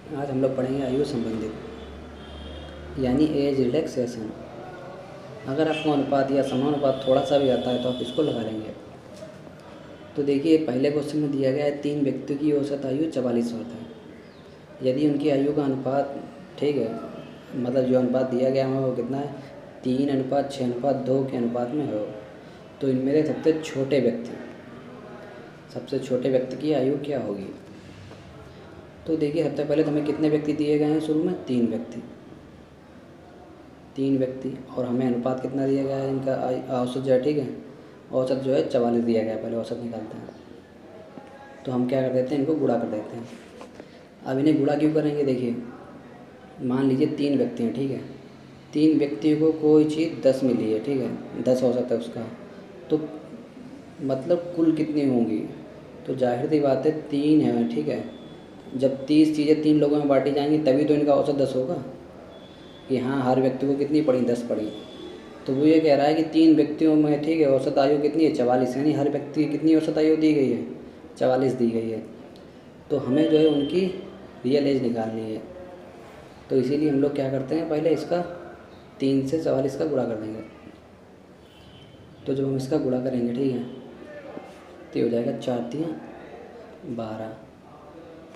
आज हम लोग पढ़ेंगे आयु संबंधित, यानी एज रिलैक्सेशन। अगर आपको अनुपात या समानुपात थोड़ा सा भी आता है तो आप इसको लगा लेंगे। तो देखिए, पहले क्वेश्चन में दिया गया है 3 व्यक्तियों की औसत आयु 44 वर्ष है। यदि उनकी आयु का अनुपात, ठीक है, मतलब जो अनुपात दिया गया है वो कितना है, 3:6:2 के अनुपात में हो, तो इनमें से सबसे छोटे व्यक्ति की आयु क्या होगी। तो देखिए, सबसे पहले तो हमें कितने व्यक्ति दिए गए हैं शुरू में, 3 व्यक्ति, और हमें अनुपात कितना दिया गया है इनका, औसत जो है, ठीक है, औसत जो है 44 दिया गया है। पहले औसत निकालते हैं, तो हम क्या कर देते हैं, इनको गुणा कर देते हैं। अब इन्हें गुणा क्यों करेंगे, देखिए, मान लीजिए 3 व्यक्ति हैं, ठीक है, 3 व्यक्तियों को कोई चीज़ 10 मिली है, ठीक है, 10 औसत है उसका, तो मतलब कुल कितनी होंगी, तो जाहिर सी बात है 3 है, ठीक है। जब 30 चीज़ें 3 लोगों में बांटी जाएंगी तभी तो इनका औसत 10 होगा, कि हाँ हर व्यक्ति को कितनी पड़ी, 10 पड़ी। तो वो ये कह रहा है कि 3 व्यक्तियों में, ठीक है, औसत आयु कितनी है, 44, यानी हर व्यक्ति की कितनी औसत आयु दी गई है, 44 दी गई है। तो हमें जो है उनकी रियल एज निकालनी है। तो इसीलिए हम लोग क्या करते हैं, पहले इसका 3 से 44 का गुणा कर देंगे। तो जब हम इसका गुणा करेंगे, ठीक है, तो हो जाएगा 4×3=12,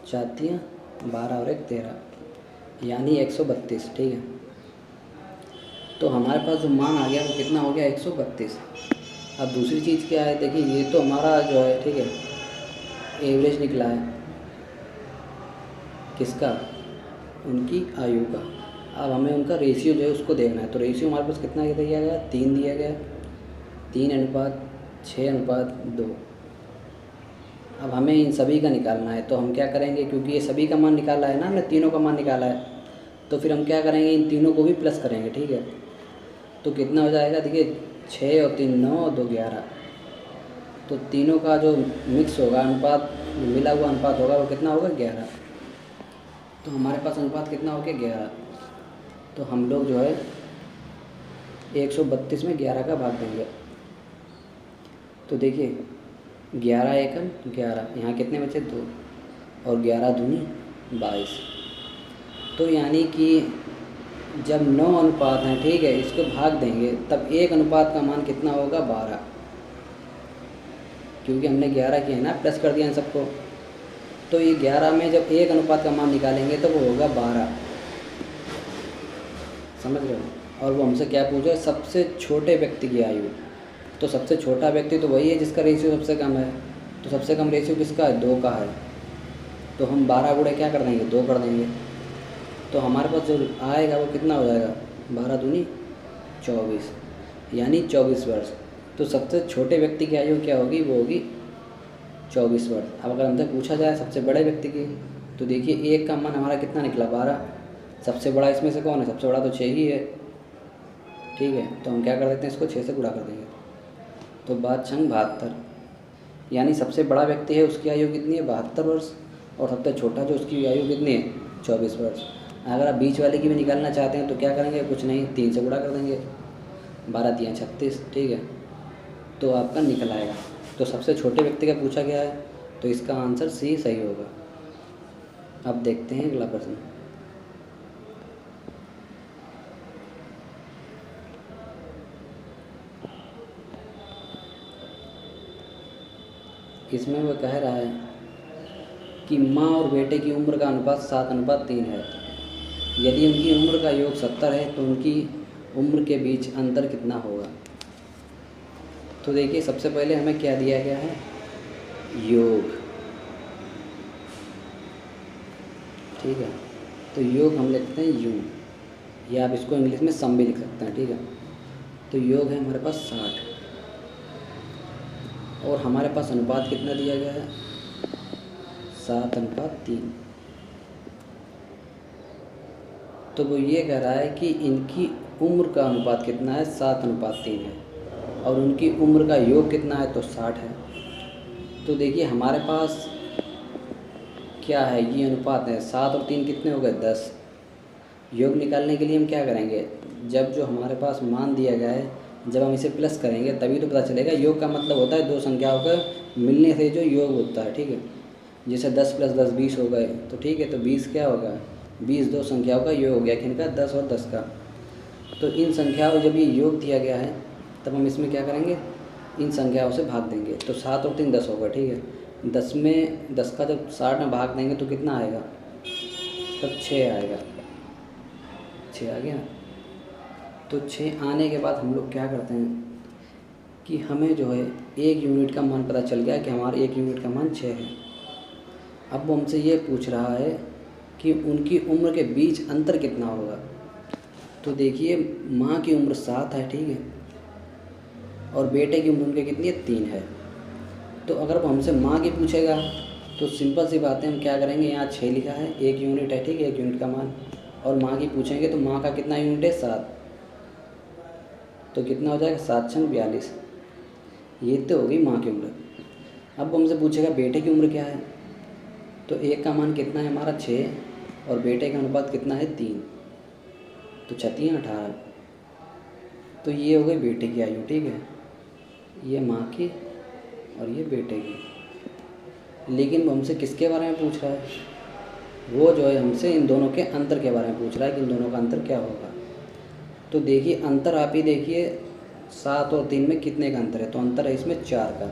4×3=12 और 1 13, यानी 132, ठीक है। तो हमारे पास जो मान आ गया वो कितना हो गया, 132। अब दूसरी चीज़ क्या है, देखिए, ये तो हमारा जो है, ठीक है, एवरेज निकला है, किसका, उनकी आयु का। अब हमें उनका रेशियो जो है उसको देखना है। तो रेशियो हमारे पास कितना दिया गया, 3 दिया गया, 3:6:2। अब हमें इन सभी का निकालना है, तो हम क्या करेंगे, क्योंकि ये सभी का मान निकाला है ना, हमने तीनों का मान निकाला है, तो फिर हम क्या करेंगे, इन तीनों को भी प्लस करेंगे, ठीक है। तो कितना हो जाएगा, देखिए, 6 और 3 9 और 2 11। तो तीनों का जो मिक्स होगा, अनुपात, मिला हुआ अनुपात होगा, वो कितना होगा, 11। तो हमारे पास अनुपात कितना हो गया, 11। तो हम लोग जो है 132 में 11 का भाग देंगे। तो देखिए, 11 एकम 11, यहाँ कितने बचे, 2, और 11 दूनी 22। तो यानी कि जब 9 अनुपात हैं, ठीक है, इसको भाग देंगे तब 1 अनुपात का मान कितना होगा, 12, क्योंकि हमने 11 किया है ना, प्लस कर दिया इन सबको। तो ये 11 में जब 1 अनुपात का मान निकालेंगे तो वो होगा 12, समझ रहे हो। और वो हमसे क्या पूछा है, सबसे छोटे व्यक्ति की आयु। तो सबसे छोटा व्यक्ति तो वही है जिसका रेशियो सबसे कम है। तो सबसे कम रेशियो किसका है, 2 का है। तो हम 12 गुणे क्या कर देंगे, 2 कर देंगे। तो हमारे पास जो आएगा वो कितना हो जाएगा, 12 दूनी 24, यानी 24 वर्ष। तो सबसे छोटे व्यक्ति की आयु क्या होगी, वो होगी 24 वर्ष। अब अगर हमसे पूछा जाए सबसे बड़े व्यक्ति की, तो देखिए 1 का मान हमारा कितना निकला, 12। सबसे बड़ा इसमें से कौन है, सबसे बड़ा तो 6 ही है, ठीक है। तो हम क्या कर देते हैं, इसको 6 से गुणा कर देंगे। तो 5×6=72, यानी सबसे बड़ा व्यक्ति है उसकी आयु कितनी है, 72 वर्ष, और सबसे छोटा जो उसकी आयु कितनी है, 24 वर्ष। अगर आप बीच वाले की भी निकालना चाहते हैं तो क्या करेंगे, कुछ नहीं, 3 से गुणा कर देंगे, 12×3=36, ठीक है। तो आपका निकल आएगा। तो सबसे छोटे व्यक्ति का पूछा गया है, तो इसका आंसर सी सही होगा। अब देखते हैं अगला प्रश्न। इसमें वो कह रहा है कि माँ और बेटे की उम्र का अनुपात 7:3 है। यदि उनकी उम्र का योग 70 है तो उनकी उम्र के बीच अंतर कितना होगा। तो देखिए, सबसे पहले हमें क्या दिया गया है, योग, ठीक है। तो योग हम लिखते हैं यूं, या आप इसको इंग्लिश में सम भी लिख सकते हैं, ठीक है। तो योग है हमारे पास 60, और हमारे पास अनुपात कितना दिया गया है, 7:3। तो वो ये कह रहा है कि इनकी उम्र का अनुपात कितना है, 7:3 है, और उनकी उम्र का योग कितना है, तो 60 है। तो देखिए, हमारे पास क्या है, ये अनुपात है, 7 और 3 कितने हो गए, 10। योग निकालने के लिए हम क्या करेंगे, जब जो हमारे पास मान दिया गया है, जब हम इसे प्लस करेंगे तभी तो पता चलेगा। योग का मतलब होता है दो संख्याओं का मिलने से जो योग होता है, ठीक है। जैसे 10 + 10 20 हो गए, तो ठीक है, तो 20 क्या होगा, 20 दो संख्याओं का योग हो गया, किनका, 10 और 10 का। तो इन संख्याओं जब ये योग दिया गया है तब हम इसमें क्या करेंगे, इन संख्याओं से भाग देंगे। तो 7 और 3 10 होगा, ठीक है। 10 में 10 का जब 60 में भाग देंगे तो कितना आएगा, तब 6 आएगा, 6 आ गया। तो 6 आने के बाद हम लोग क्या करते हैं कि हमें जो है 1 यूनिट का मान पता चल गया कि हमारा 1 यूनिट का मान 6 है। अब वो हमसे ये पूछ रहा है कि उनकी उम्र के बीच अंतर कितना होगा। तो देखिए, माँ की उम्र 7 है, ठीक है, और बेटे की उम्र उनके कितनी है, 3 है। तो अगर वो हमसे माँ की पूछेगा तो सिंपल सी बात है, हम क्या करेंगे, यहाँ 6 लिखा है, 1 यूनिट है, ठीक है, 1 यूनिट का मान, और माँ की पूछेंगे तो माँ का कितना यूनिट है, 7, तो कितना हो जाएगा, 7 × 42। ये तो होगी माँ की उम्र। अब वो हमसे पूछेगा बेटे की उम्र क्या है, तो 1 का मान कितना है हमारा, 6, और बेटे का अनुपात कितना है, 3, तो 6 × 18। तो ये हो गई बेटे की आयु, ठीक है, ये माँ की और ये बेटे की। लेकिन वो हमसे किसके बारे में पूछ रहा है, वो जो है हमसे इन दोनों के अंतर के बारे में पूछ रहा है कि इन दोनों का अंतर क्या होगा। तो देखिए अंतर, आप ही देखिए 7 और 3 में कितने का अंतर है, तो अंतर है इसमें 4 का,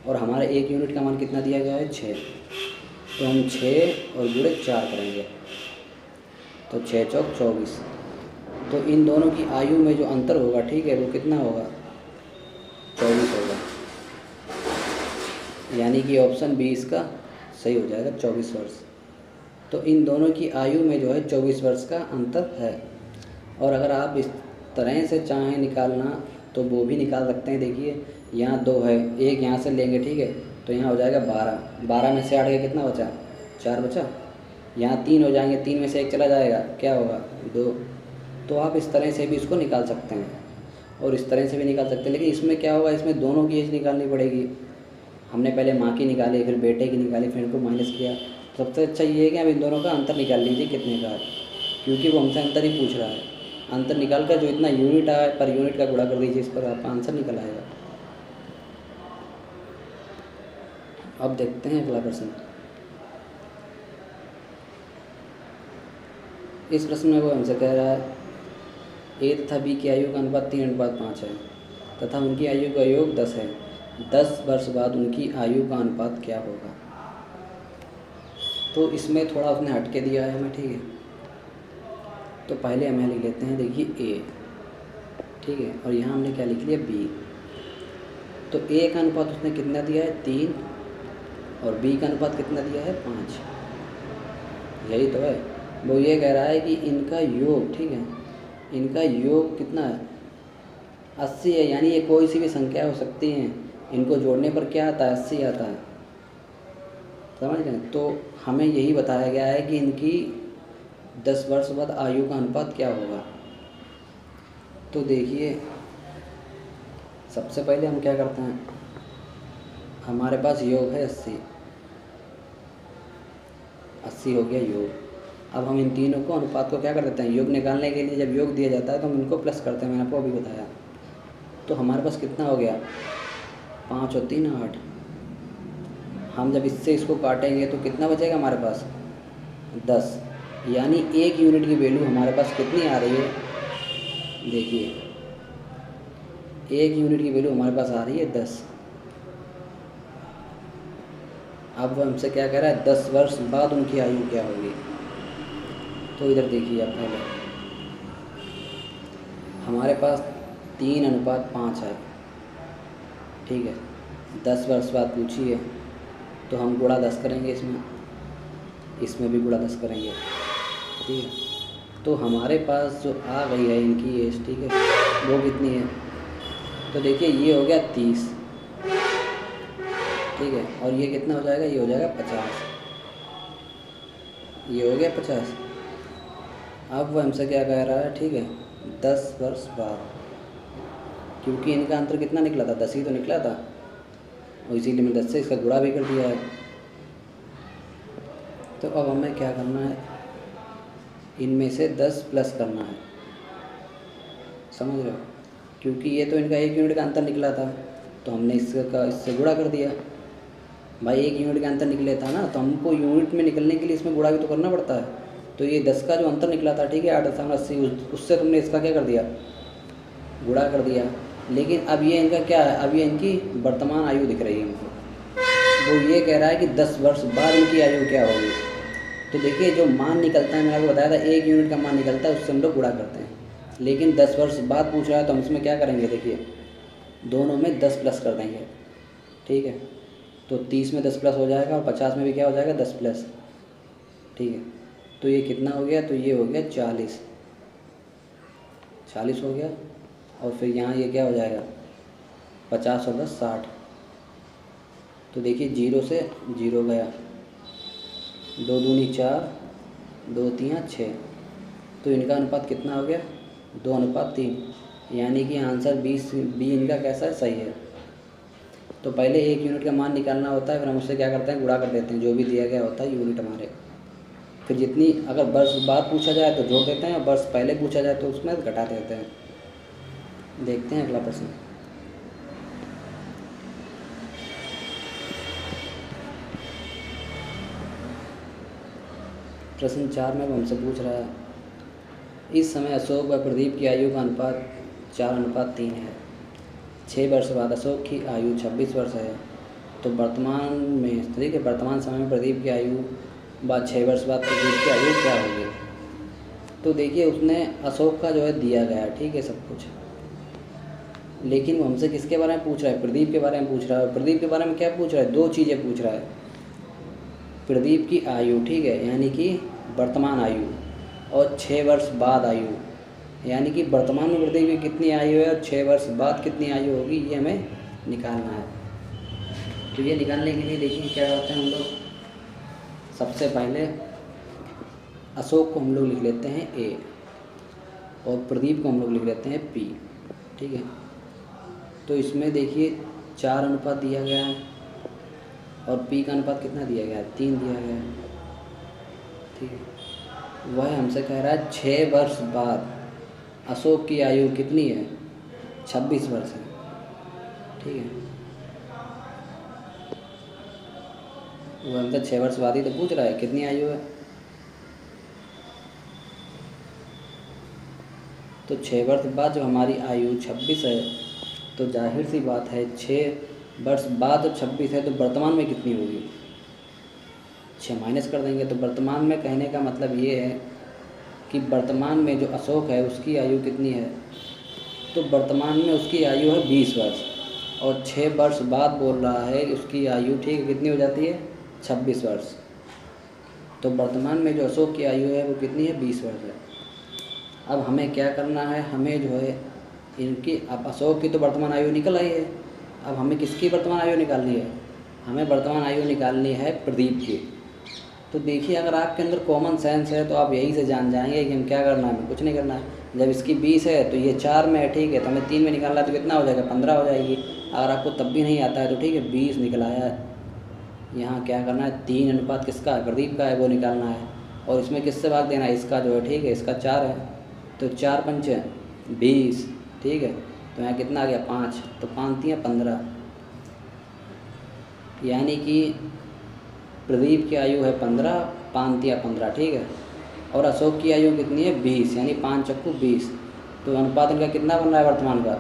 और हमारा 1 यूनिट का मान कितना दिया गया है, 6। तो हम 6 और जुड़े 4 करेंगे, तो 6 × 4 = 24। तो इन दोनों की आयु में जो अंतर होगा, ठीक है, वो कितना होगा, 24 होगा। यानी कि ऑप्शन बी इसका सही हो जाएगा, 24 वर्ष। तो इन दोनों की आयु में जो है 24 वर्ष का अंतर है। और अगर आप इस तरह से चाहें निकालना तो वो भी निकाल सकते हैं। देखिए यहाँ 2 है, 1 यहाँ से लेंगे, ठीक है, तो यहाँ हो जाएगा 12, 12 में से 8 गया, कितना बचा, 4 बचा। यहाँ 3 हो जाएंगे, 3 में से 1 चला जाएगा, क्या होगा, 2। तो आप इस तरह से भी इसको निकाल सकते हैं और इस तरह से भी निकाल सकते हैं। लेकिन इसमें क्या होगा, इसमें दोनों की एज निकालनी पड़ेगी। हमने पहले माँ की निकाली, फिर बेटे की निकाली, फिर इनको माइनस किया। सबसे अच्छा ये है कि अब इन दोनों का अंतर निकाल लीजिए कितने का है, क्योंकि वो हमसे अंतर ही पूछ रहा है। अंतर निकाल कर जो इतना यूनिट आया पर यूनिट का गुणा कर दीजिए, इस पर आपका आंसर निकल आएगा। अब देखते हैं अगला प्रश्न। इस प्रश्न में वो हमसे कह रहा है ए तथा बी की आयु का अनुपात 3:5 है तथा उनकी आयु का योग 10 है। 10 वर्ष बाद उनकी आयु का अनुपात क्या होगा। तो इसमें थोड़ा उसने हट के दिया है हमें, ठीक है। तो पहले हम यहाँ लिख लेते हैं, देखिए ए, ठीक है, और यहाँ हमने क्या लिख लिया, बी। तो ए का अनुपात उसने कितना दिया है, 3, और बी का अनुपात कितना दिया है, 5। यही तो है। वो ये कह रहा है कि इनका योग, ठीक है, इनका योग कितना है, 80 है। यानी ये कोई सी भी संख्या हो सकती है, इनको जोड़ने पर क्या आता है, 80 आता है, समझ गए। तो हमें यही बताया गया है कि इनकी 10 वर्ष बाद आयु का अनुपात क्या होगा। तो देखिए सबसे पहले हम क्या करते हैं, हमारे पास योग है 80, 80 हो गया योग। अब हम इन तीनों को अनुपात को क्या कर देते हैं, योग निकालने के लिए जब योग दिया जाता है तो हम इनको प्लस करते हैं, मैंने आपको अभी बताया। तो हमारे पास कितना हो गया, 5 और 3 8। हम जब इससे इसको काटेंगे तो कितना बचेगा हमारे पास, 10। यानी 1 यूनिट की वैल्यू हमारे पास कितनी आ रही है, देखिए 1 यूनिट की वैल्यू हमारे पास आ रही है 10। अब वो हमसे क्या कह रहा है, 10 वर्ष बाद उनकी आयु क्या होगी। तो इधर देखिए आप पहले, हमारे पास 3:5 है, ठीक है। 10 वर्ष बाद पूछी है तो हम गुणा 10 करेंगे, इसमें भी गुणा 10 करेंगे, ठीक है। तो हमारे पास जो आ गई है इनकी एज, ठीक है, वो कितनी है, तो देखिए ये हो गया 30, ठीक है, और ये कितना हो जाएगा, ये हो जाएगा 50, ये हो गया 50। अब वो हमसे क्या कह रहा है, ठीक है, 10 वर्ष बाद, क्योंकि इनका अंतर कितना निकला था, 10 ही तो निकला था, और इसीलिए मैंने 10 से इसका गुणा भी कर दिया है। तो अब हमें क्या करना है, इनमें से 10 प्लस करना है, समझ रहे हो, क्योंकि ये तो इनका 1 यूनिट का अंतर निकला था तो हमने इससे गुणा कर दिया। भाई 1 यूनिट का अंतर निकले था ना, तो हमको यूनिट में निकलने के लिए इसमें गुणा भी तो करना पड़ता है। तो ये 10 का जो अंतर निकला था, ठीक है, 8.80, उससे तुमने इसका क्या कर दिया, गुणा कर दिया। लेकिन अब ये इनका क्या है, अब ये इनकी वर्तमान आयु दिख रही है हमको। वो ये कह रहा है कि 10 वर्ष बाद इनकी आयु क्या होगी। तो देखिए जो मान निकलता है, मैंने आपको बताया था 1 यूनिट का मान निकलता है, उससे हम लोग गुणा करते हैं। लेकिन 10 वर्ष बाद पूछ रहा है तो हम इसमें क्या करेंगे, देखिए दोनों में 10 प्लस कर देंगे, ठीक है। तो 30 में 10 प्लस हो जाएगा और 50 में भी क्या हो जाएगा, 10 प्लस, ठीक है। तो ये कितना हो गया, तो ये हो गया 40 हो गया। और फिर यहाँ ये क्या हो जाएगा, 50 और 10 60। तो देखिए 0 से 0 गया, 2 दूनी 4, 2 तियाँ 6। तो इनका अनुपात कितना हो गया, 2:3, यानी कि आंसर बी इनका कैसा है, सही है। तो पहले 1 यूनिट का मान निकालना होता है, फिर हम उससे क्या करते हैं, गुणा कर देते हैं, जो भी दिया गया होता है यूनिट हमारे। फिर जितनी अगर वर्ष बाद पूछा जाए तो जोड़ देते हैं, और वर्ष पहले पूछा जाए तो उसमें घटा देते हैं। देखते हैं अगला प्रश्न। प्रश्न 4 में हमसे पूछ रहा है, इस समय अशोक व प्रदीप की आयु का अनुपात 4:3 है। 6 वर्ष बाद अशोक की आयु 26 वर्ष है। तो वर्तमान में, ठीक है, वर्तमान समय में प्रदीप की आयु बाद 6 वर्ष बाद प्रदीप की आयु क्या होगी। तो देखिए उसने अशोक का जो है दिया गया है, ठीक है, सब कुछ। लेकिन वो हमसे किसके बारे में पूछ रहा है, प्रदीप के बारे में पूछ रहा है। प्रदीप के बारे में क्या पूछ रहा है, 2 चीज़ें पूछ रहा है। प्रदीप की आयु, ठीक है, यानी कि वर्तमान आयु, और 6 वर्ष बाद आयु, यानी कि वर्तमान में प्रदीप की कितनी आयु है और 6 वर्ष बाद कितनी आयु होगी, ये हमें निकालना है। तो ये निकालने के लिए देखिए क्या करते हैं हम लोग, सबसे पहले अशोक को हम लोग लिख लेते हैं A, और प्रदीप को हम लोग लिख लेते हैं P, ठीक है। तो इसमें देखिए 4 दिया गया है, और P का अनुपात कितना दिया गया है, 3 दिया गया है, ठीक है। वह हमसे कह रहा है 6 वर्ष बाद अशोक की आयु कितनी है, 26 वर्ष है, ठीक है। वो हमसे 6 वर्ष बाद ही तो पूछ रहा है कितनी आयु है। तो 6 वर्ष बाद जब हमारी आयु 26 है, तो जाहिर सी बात है 6 वर्ष बाद जब 26 है तो वर्तमान में कितनी होगी, 6 माइनस कर देंगे। तो वर्तमान में कहने का मतलब ये है कि वर्तमान में जो अशोक है उसकी आयु कितनी है, तो वर्तमान में उसकी आयु है 20 वर्ष, और 6 वर्ष बाद बोल रहा है उसकी आयु, ठीक है, कितनी हो जाती है, 26 वर्ष। तो वर्तमान में जो अशोक की आयु है वो कितनी है, 20 वर्ष है। अब हमें क्या करना है, हमें जो है इनकी, अब अशोक की तो वर्तमान आयु निकल आई है, अब हमें किसकी वर्तमान आयु निकालनी है, हमें वर्तमान आयु निकालनी है प्रदीप की। तो देखिए अगर आपके अंदर कॉमन सेंस है तो आप यही से जान जाएंगे कि हम क्या करना है, हमें कुछ नहीं करना है। जब इसकी 20 है तो ये 4 में है, ठीक है, तो हमें 3 में निकालना है, तो कितना हो जाएगा, 15 हो जाएगी। अगर आपको तब भी नहीं आता है तो ठीक है, 20 निकलाया है। यहाँ क्या करना है, 3 अनुपात किसका है, प्रदीप का है, वो निकालना है। और इसमें किससे भाग देना है, इसका जो है, ठीक है, इसका 4 है, तो 4 पंचे 20, ठीक है। तो यहाँ कितना आ गया, 5, तो 5 तियाँ 15, यानी कि प्रदीप की आयु है 15, 5 तियाँ 15, ठीक है। और अशोक की आयु कितनी है, 20, यानी 5 चक्कू 20। तो अनुपात इनका कितना बन रहा है वर्तमान का,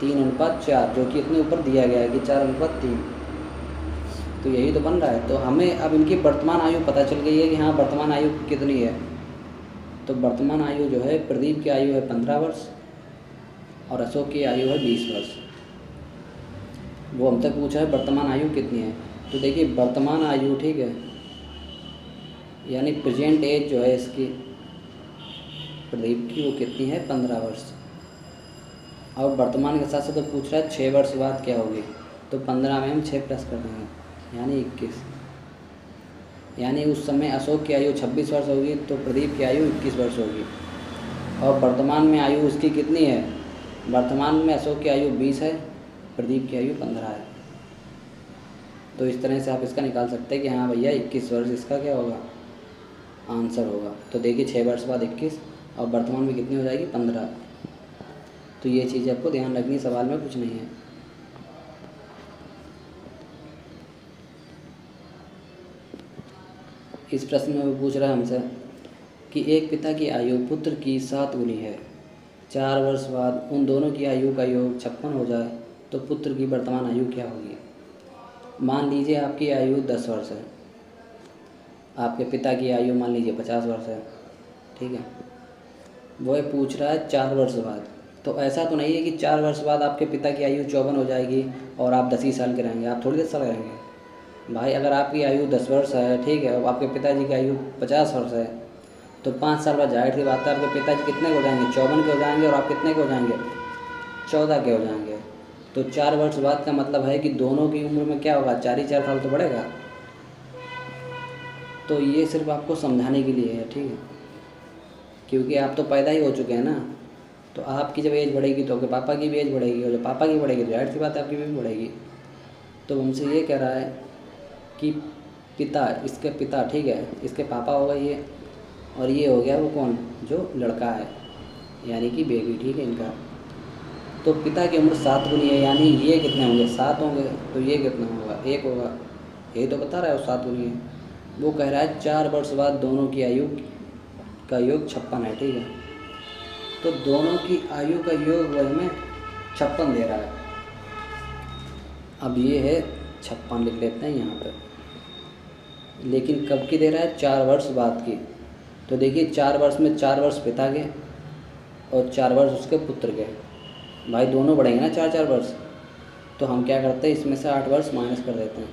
3:4, जो कि इतने ऊपर दिया गया है कि 4:3। तो यही तो बन रहा है। तो हमें अब इनकी वर्तमान आयु पता चल गई है कि हाँ वर्तमान आयु कितनी है। तो वर्तमान आयु जो है, प्रदीप की आयु है 15 वर्ष और अशोक की आयु है 20 वर्ष। वो हमसे पूछा है वर्तमान आयु कितनी है। तो देखिए वर्तमान आयु, ठीक है, यानी प्रेजेंट एज जो है इसकी प्रदीप की, वो कितनी है, 15 वर्ष। और वर्तमान के साथ साथ तो पूछ रहा है 6 वर्ष बाद क्या होगी। तो 15 में हम 6 प्लस कर देंगे, यानी 21। यानी उस समय अशोक की आयु 26 वर्ष होगी तो प्रदीप की आयु 21 वर्ष होगी। और वर्तमान में आयु उसकी कितनी है, वर्तमान में अशोक की आयु 20 है, प्रदीप की आयु 15 है। तो इस तरह से आप इसका निकाल सकते हैं कि हाँ भैया 21 वर्ष इसका क्या होगा, आंसर होगा। तो देखिए 6 वर्ष बाद 21 और वर्तमान में कितनी हो जाएगी, 15। तो ये चीज़ आपको ध्यान रखनी, सवाल में कुछ नहीं है। इस प्रश्न में वो पूछ रहा है हमसे कि एक पिता की आयु पुत्र की 7 गुनी है, 4 वर्ष बाद उन दोनों की आयु का योग 56 हो जाए तो पुत्र की वर्तमान आयु क्या होगी। मान लीजिए आपकी आयु 10 वर्ष है, आपके पिता की आयु मान लीजिए 50 वर्ष है, ठीक है। वो पूछ रहा है 4 वर्ष बाद, तो ऐसा तो नहीं है कि 4 वर्ष बाद आपके पिता की आयु 54 हो जाएगी और आप 10 ही साल के रहेंगे, आप थोड़ी 10 साल रहेंगे भाई। अगर आपकी आयु 10 वर्ष है, ठीक है, और आपके पिताजी की आयु 50 वर्ष है, तो 5 साल बाद जाहिर सी बात है आपके पिताजी कितने के हो जाएंगे, 54 के हो जाएंगे, और आप कितने के हो जाएंगे, 14 के हो जाएंगे। तो 4 वर्ष बाद का मतलब है कि दोनों की उम्र में क्या होगा, 4 ही 4 साल तो बढ़ेगा। तो ये सिर्फ आपको समझाने के लिए है, ठीक है, क्योंकि आप तो पैदा ही हो चुके हैं ना। तो आपकी जब एज बढ़ेगी तो आपके पापा की भी एज बढ़ेगी, और जब पापा की बढ़ेगी तो जाहिर सी बात है आपकी भी बढ़ेगी। तो हमसे ये कह रहा है कि पिता, इसके पिता, ठीक है, इसके पापा होगा ये, और ये हो गया वो कौन, जो लड़का है, यानी कि बेबी, ठीक है, इनका। तो पिता की उम्र 7 गुनी है, यानी ये कितने होंगे, 7 होंगे, तो ये कितना होगा, 1 होगा। ये तो बता रहा है वो 7 गुनी है। वो कह रहा है 4 वर्ष बाद दोनों की आयु का योग 56 है, ठीक है। तो दोनों की आयु का योग वह हमें 56 दे रहा है। अब ये है 56 लिख लेते हैं यहाँ पर, लेकिन कब की दे रहा है, 4 वर्ष बाद की। तो देखिए 4 वर्ष में 4 वर्ष पिता के और 4 वर्ष उसके पुत्र के, भाई दोनों बढ़ेंगे ना 4-4 वर्ष। तो हम क्या करते हैं, इसमें से 8 वर्ष माइनस कर देते हैं,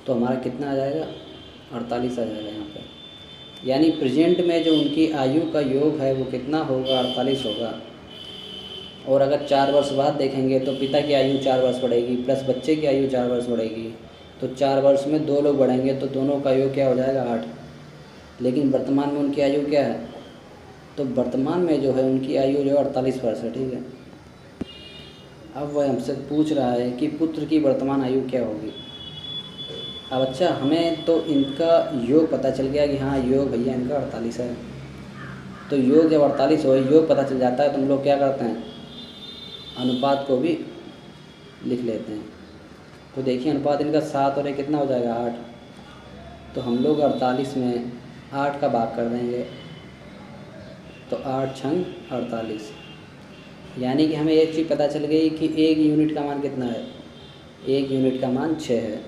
तो हमारा कितना आ जाएगा, 48 आ जाएगा यहाँ पे। यानी प्रेजेंट में जो उनकी आयु का योग है वो कितना होगा, 48 होगा। और अगर 4 वर्ष बाद देखेंगे तो पिता की आयु 4 वर्ष बढ़ेगी, प्लस बच्चे की आयु 4 वर्ष बढ़ेगी, तो 4 वर्ष में 2 लोग बढ़ेंगे, तो दोनों का आयु क्या हो जाएगा, 8। लेकिन वर्तमान में उनकी आयु क्या है, तो वर्तमान में जो है उनकी आयु जो 48 वर्ष है, ठीक है। अब वह हमसे पूछ रहा है कि पुत्र की वर्तमान आयु क्या होगी। अब अच्छा, हमें तो इनका योग पता चल गया कि हाँ योग भैया इनका 48 है। तो योग जब 48 हो, योग पता चल जाता है तो हम लोग क्या करते हैं, अनुपात को भी लिख लेते हैं। तो देखिए अनुपात इनका 7 और 1 कितना हो जाएगा, 8। तो हम लोग 48 में 8 का भाग कर देंगे, तो 8 छंग 48, यानी कि हमें एक चीज़ पता चल गई कि 1 यूनिट का मान कितना है, 1 यूनिट का मान 6 है।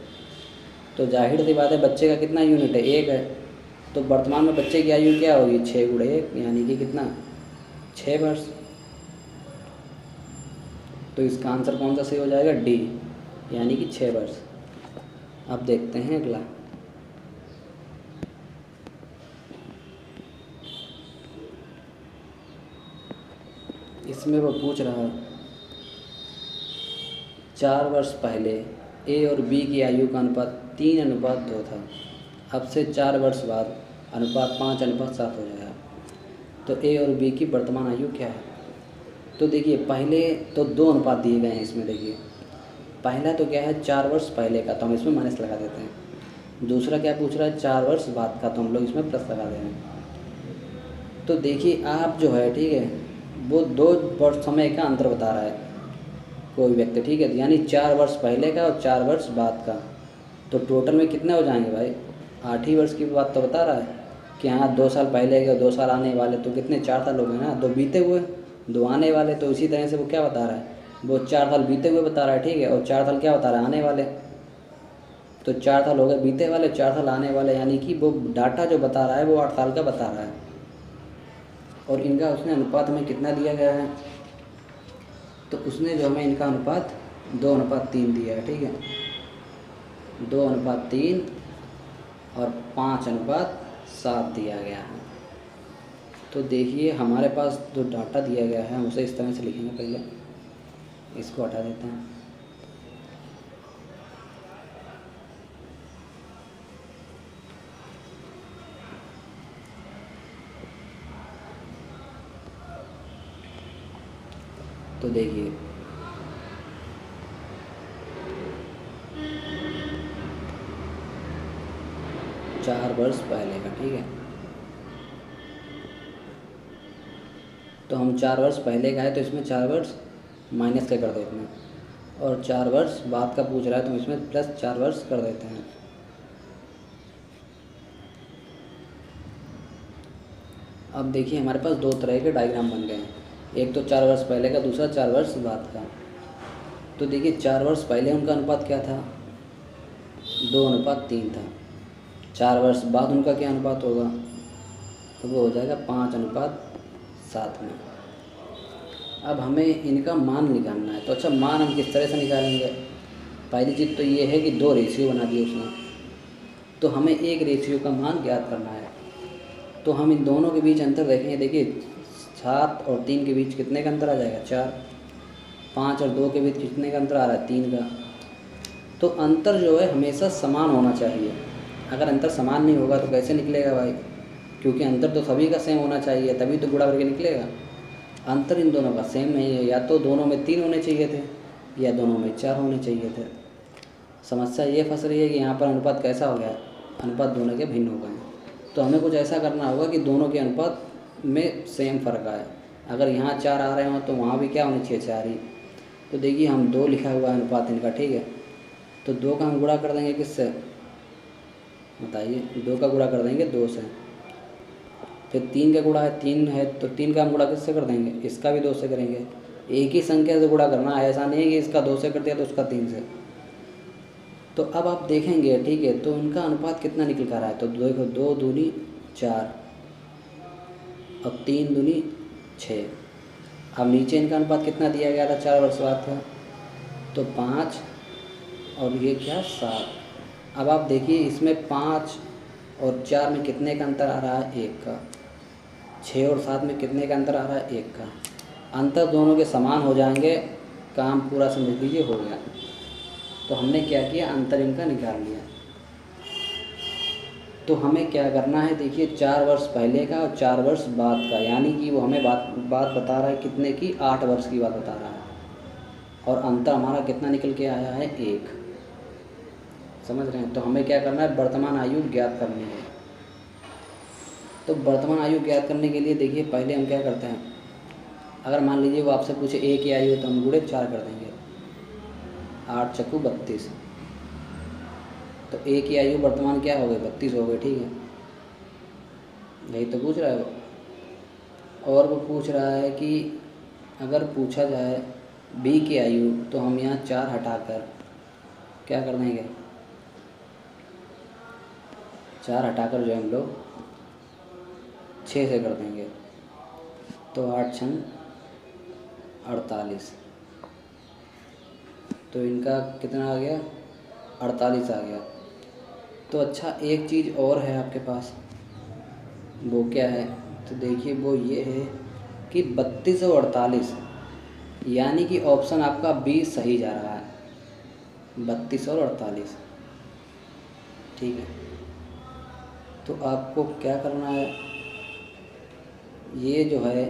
तो जाहिर सी बात है बच्चे का कितना यूनिट है, 1 है। तो वर्तमान में बच्चे की आयु क्या होगी, 6 गुणे 1, यानी कि कितना, 6 वर्ष। तो इसका आंसर कौन सा सही हो जाएगा, डी, यानी कि 6 वर्ष। अब देखते हैं अगला। इसमें वो पूछ रहा है 4 वर्ष पहले ए और बी की आयु का अनुपात 3:2 था, अब से 4 वर्ष बाद अनुपात 5:7 हो जाएगा, तो ए और बी की वर्तमान आयु क्या है। तो देखिए पहले तो 2 अनुपात दिए गए हैं इसमें। देखिए पहला तो क्या है, 4 वर्ष पहले का, तो हम इसमें माइनस लगा देते हैं। दूसरा क्या पूछ रहा है, 4 वर्ष बाद का, तो हम लोग इसमें प्लस लगा दे रहे हैं। तो देखिए आप जो है, ठीक है, वो 2 वर्ष समय का अंतर बता रहा है कोई व्यक्ति, ठीक है, यानी 4 वर्ष पहले का और 4 वर्ष बाद का, तो टोटल में कितने हो जाएंगे भाई, 8 ही वर्ष की बात तो बता रहा है कि हाँ 2 साल पहले के 2 साल आने वाले, तो कितने 4 साल हो गए ना, 2 बीते हुए 2 आने वाले। तो इसी तरह से वो क्या बता रहा है, वो 4 साल बीते हुए बता रहा है, ठीक है, और 4 साल क्या बता रहा है, आने वाले। तो 4 साल हो गए बीते वाले, 4 साल आने वाले, यानी कि वो डाटा जो बता रहा है वो 8 साल का बता रहा है। और इनका उसने अनुपात हमें कितना दिया गया है, तो उसने जो हमें इनका अनुपात 2:3 दिया है, ठीक है, 2:3 और 5:7 दिया गया है। तो देखिए हमारे पास जो डाटा दिया गया है हम उसे इस तरह से लिखेंगे, पहले इसको हटा देते हैं। तो देखिए 4 वर्ष पहले का, ठीक है, तो हम 4 वर्ष पहले का है तो इसमें 4 वर्ष माइनस का कर देते हैं, और 4 वर्ष बाद का पूछ रहा है तो इसमें प्लस 4 वर्ष कर देते हैं। अब देखिए हमारे पास दो तरह के डायग्राम बन गए हैं, एक तो 4 वर्ष पहले का, दूसरा 4 वर्ष बाद का। तो देखिए 4 वर्ष पहले उनका अनुपात क्या था, 2:3 था। 4 वर्ष बाद उनका क्या अनुपात होगा, तो वो हो जाएगा 5:7 में। अब हमें इनका मान निकालना है। तो अच्छा, मान हम किस तरह से निकालेंगे। पहली चीज़ तो ये है कि 2 रेशियो बना दिए उसने, तो हमें एक रेशियो का मान ज्ञात करना है। तो हम इन दोनों के बीच अंतर देखेंगे। देखिए 7 और 3 के बीच कितने का अंतर आ जाएगा, 4। 5 और 2 के बीच कितने का अंतर आ रहा है, 3 का। तो अंतर जो है हमेशा समान होना चाहिए। अगर अंतर समान नहीं होगा तो कैसे निकलेगा भाई, क्योंकि अंतर तो सभी का सेम होना चाहिए, तभी तो गुणा करके निकलेगा। अंतर इन दोनों का सेम नहीं है, या तो दोनों में 3 होने चाहिए थे या दोनों में 4 होने चाहिए थे। समस्या ये फंस रही है कि यहाँ पर अनुपात कैसा हो गया, अनुपात दोनों के भिन्न हो गए। तो हमें कुछ ऐसा करना होगा कि दोनों के अनुपात में सेम फ़र्क आए। अगर यहाँ 4 आ रहे हों तो वहाँ भी क्या होनी चाहिए, 4 ही। तो देखिए हम 2 लिखा हुआ है अनुपात इनका, ठीक है। तो 2 का हम गुणा कर देंगे किससे, बताइए, 2 का गुणा कर देंगे 2 से। फिर 3 का गुणा है, 3 है तो 3 का हम गुणा किससे कर देंगे, इसका भी 2 से करेंगे। एक ही संख्या से गुणा करना है, ऐसा नहीं है कि इसका 2 से कर दिया तो उसका 3 से। तो अब आप देखेंगे, ठीक है, तो उनका अनुपात कितना निकल कर रहा है। तो देखो 2 दूनी 4 और 3 दूनी 6। अब नीचे इनका अनुपात कितना दिया गया था 4 वर्ष बाद का, तो 5 और ये क्या 7। अब आप देखिए इसमें 5 और 4 में कितने का अंतर आ रहा है, 1 का। 6 और 7 में कितने का अंतर आ रहा है, 1 का। अंतर दोनों के समान हो जाएंगे, काम पूरा समझ लीजिए हो गया। तो हमने क्या किया, अंतर इनका निकाल लिया। तो हमें क्या करना है, देखिए 4 वर्ष पहले का और 4 वर्ष बाद का, यानी कि वो हमें बात बता रहा है कितने की, 8 वर्ष की बात बता रहा है। और अंतर हमारा कितना निकल के आया है, 1। समझ रहे हैं। तो हमें क्या करना है, वर्तमान आयु ज्ञात करनी है। तो वर्तमान आयु ज्ञात करने के लिए देखिए पहले हम क्या करते हैं, अगर मान लीजिए वो आपसे पूछे 1 की आयु, तो हम गुणे 4 कर देंगे, 8 चक्कू 32। तो 1 की आयु वर्तमान क्या हो गई, 32 हो गई, ठीक है। यही तो पूछ रहा है वो। और वो पूछ रहा है कि अगर पूछा जाए बी की आयु, तो हम यहाँ 4 हटाकर क्या कर देंगे, 4 हटाकर जो हम लोग 6 से कर देंगे। तो 8 छन 48। तो इनका कितना आ गया, 48 आ गया। तो अच्छा, एक चीज़ और है आपके पास, वो क्या है, तो देखिए वो ये है कि 32 और 48, यानी कि ऑप्शन आपका बी सही जा रहा है, 32 और 48, ठीक है। तो आपको क्या करना है, ये जो है